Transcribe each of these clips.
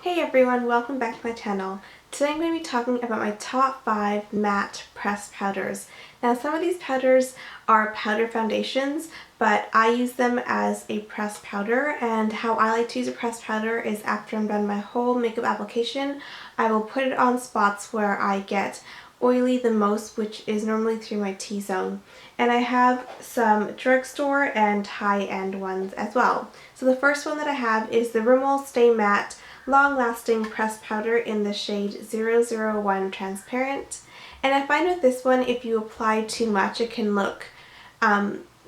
Hey everyone, welcome back to my channel. Today I'm going to be talking about my top 5 matte pressed powders. Now some of these powders are powder foundations, but I use them as a pressed powder, and how I like to use a pressed powder is after I'm done my whole makeup application, I will put it on spots where I get oily the most, which is normally through my T-zone. And I have some drugstore and high-end ones as well. So the first one that I have is the Rimmel Stay Matte Long-Lasting Pressed Powder in the shade 001 Transparent. And I find with this one, if you apply too much, it can look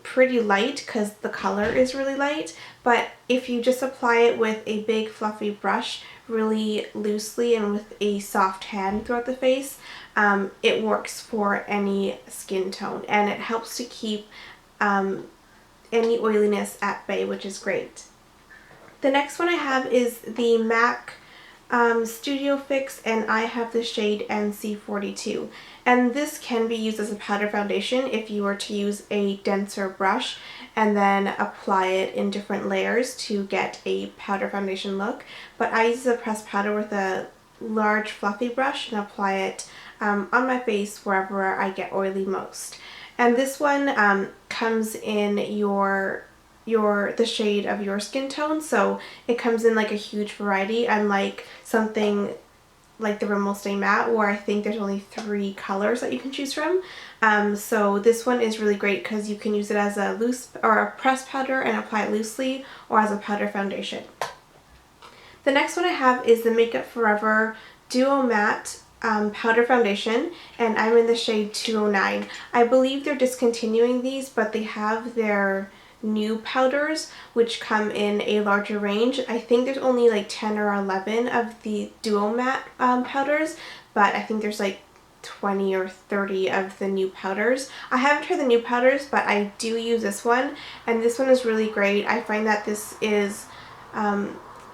pretty light because the color is really light, but if you just apply it with a big fluffy brush really loosely and with a soft hand throughout the face, it works for any skin tone, and it helps to keep any oiliness at bay, which is great. The next one I have is the MAC Studio Fix, and I have the shade NC42. And this can be used as a powder foundation if you were to use a denser brush and then apply it in different layers to get a powder foundation look. But I use a pressed powder with a large fluffy brush and apply it on my face wherever I get oily most. And this one comes in the shade of your skin tone, so it comes in like a huge variety, unlike something like the Rimmel Stay Matte where I think there's only 3 colors that you can choose from. So this one is really great because you can use it as a loose or a pressed powder and apply it loosely, or as a powder foundation. The next one I have is the Makeup Forever Duo Matte powder foundation, and I'm in the shade 209. I believe they're discontinuing these, but they have their new powders which come in a larger range. I think there's only like 10 or 11 of the duo matte powders, but I think there's like 20 or 30 of the new powders. I haven't tried the new powders, but I do use this one, and this one is really great. I find that this is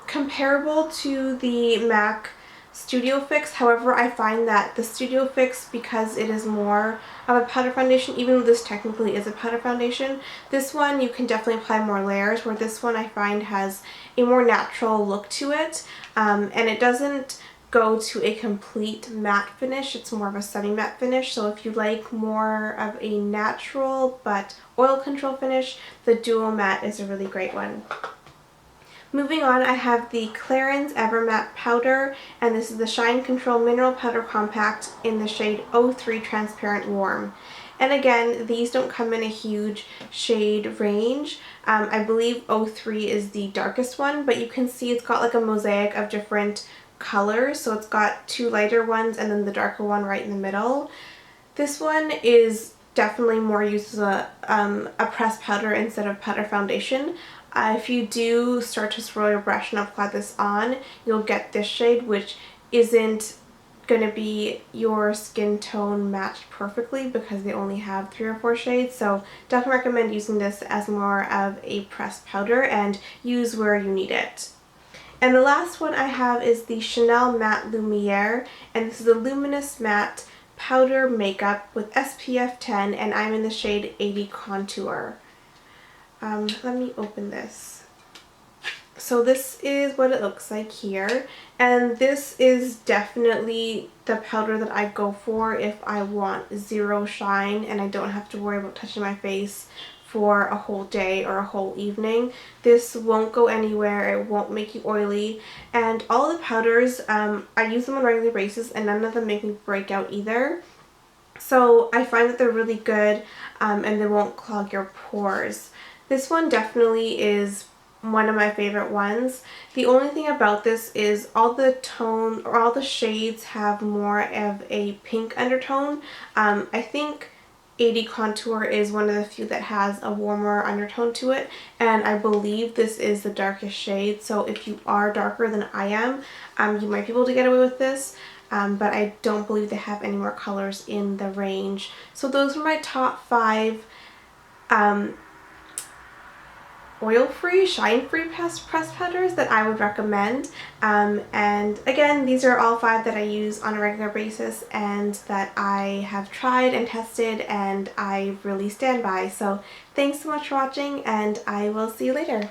comparable to the MAC Studio Fix. However, I find that the Studio Fix, because it is more of a powder foundation, even though this technically is a powder foundation, this one you can definitely apply more layers, where this one I find has a more natural look to it, and it doesn't go to a complete matte finish. It's more of a semi-matte finish, so if you like more of a natural but oil control finish, the Duo Matte is a really great one. Moving on, I have the Clarins Ever Matte Powder, and this is the Shine Control Mineral Powder Compact in the shade 03 Transparent Warm. And again, these don't come in a huge shade range. I believe 03 is the darkest one, but you can see it's got like a mosaic of different colors. So it's got 2 lighter ones and then the darker one right in the middle. This one is definitely more used as a pressed powder instead of powder foundation. If you do start to swirl your brush and apply this on, you'll get this shade, which isn't going to be your skin tone matched perfectly because they only have 3 or 4 shades. So definitely recommend using this as more of a pressed powder, and use where you need it. And the last one I have is the Chanel Matte Lumiere, and this is a luminous matte powder makeup with SPF 10, and I'm in the shade 80 Contour. Let me open this. So this is what it looks like here, and this is definitely the powder that I go for if I want zero shine and I don't have to worry about touching my face for a whole day or a whole evening. This won't go anywhere, it won't make you oily, and all the powders, I use them on a regular basis and none of them make me break out either. So I find that they're really good, and they won't clog your pores. This one definitely is one of my favorite ones. The only thing about this is all the tone, or all the shades, have more of a pink undertone. I think 80 Contour is one of the few that has a warmer undertone to it, and I believe this is the darkest shade, so if you are darker than I am, you might be able to get away with this. But I don't believe they have any more colors in the range. So those are my top 5 oil-free, shine-free pressed powders that I would recommend. And again, these are all 5 that I use on a regular basis and that I have tried and tested and I really stand by. So thanks so much for watching, and I will see you later.